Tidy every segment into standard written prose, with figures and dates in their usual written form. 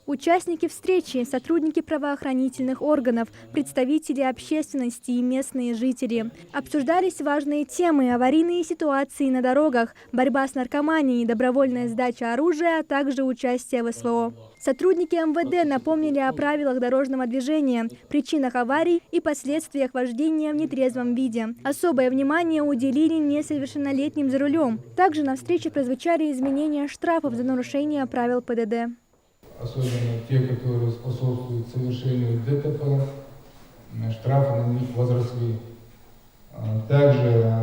Участники встречи – сотрудники правоохранительных органов, представители общественности и местные жители. Обсуждались важные темы: аварийные ситуации на дорогах, борьба с наркоманией, добровольная сдача оружия, а также участие в СВО. Сотрудники МВД напомнили о правилах дорожного движения, причинах аварий и последствиях вождения в нетрезвом виде. Особое внимание уделили несовершеннолетним за рулем. Также на встрече прозвучали изменения штрафов за нарушение правил ПДД. Особенно те, которые способствуют совершению ДТП, штрафы на них возросли. Также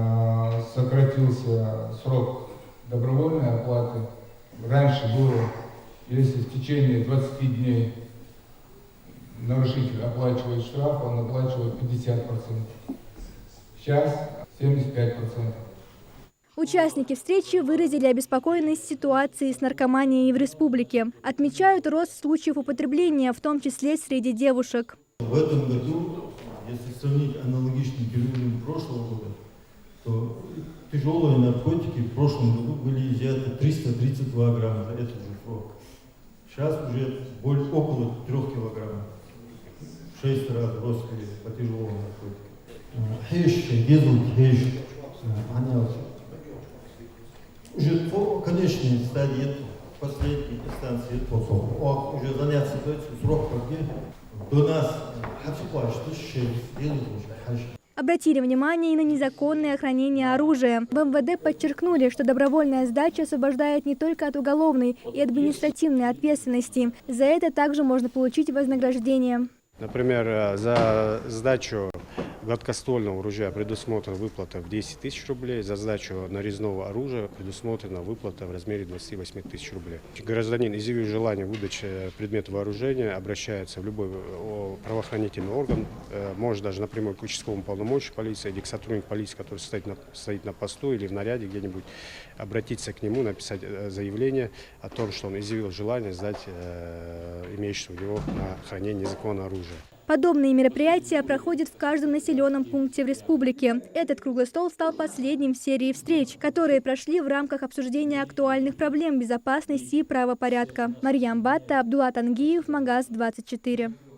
сократился срок добровольной оплаты. Раньше было, если в течение 20 дней нарушитель оплачивает штраф, он оплачивает 50%. Сейчас 75%. Участники встречи выразили обеспокоенность ситуацией с наркоманией в республике. Отмечают рост случаев употребления, в том числе среди девушек. В этом году, если сравнить аналогичным периодом прошлого года, то тяжелые наркотики в прошлом году были изъяты 332 грамма за этот же срок. Сейчас уже около 3 килограммов. В 6 раз росли по тяжелым наркотикам. Уже по конечной стадии, последней инстанции, уже заняться срок, до нас обратили внимание и на незаконное хранение оружия. В МВД подчеркнули, что добровольная сдача освобождает не только от уголовной и административной ответственности. За это также можно получить вознаграждение. Например, за сдачу гладкоствольного ружья предусмотрена выплата в 10 тысяч рублей, за сдачу нарезного оружия предусмотрена выплата в размере 28 тысяч рублей. Гражданин, изъявив желание выдачи предмета вооружения, обращается в любой правоохранительный орган, может даже напрямую к участковому полномочию полиции или к сотруднику полиции, который стоит на посту или в наряде где-нибудь, обратиться к нему, написать заявление о том, что он изъявил желание сдать имеющееся у него на хранение незаконного оружия. Подобные мероприятия проходят в каждом населенном пункте в республике. Этот круглый стол стал последним в серии встреч, которые прошли в рамках обсуждения актуальных проблем безопасности и правопорядка. Марьям Батта, Абдулла Тангиев, Магаз 24.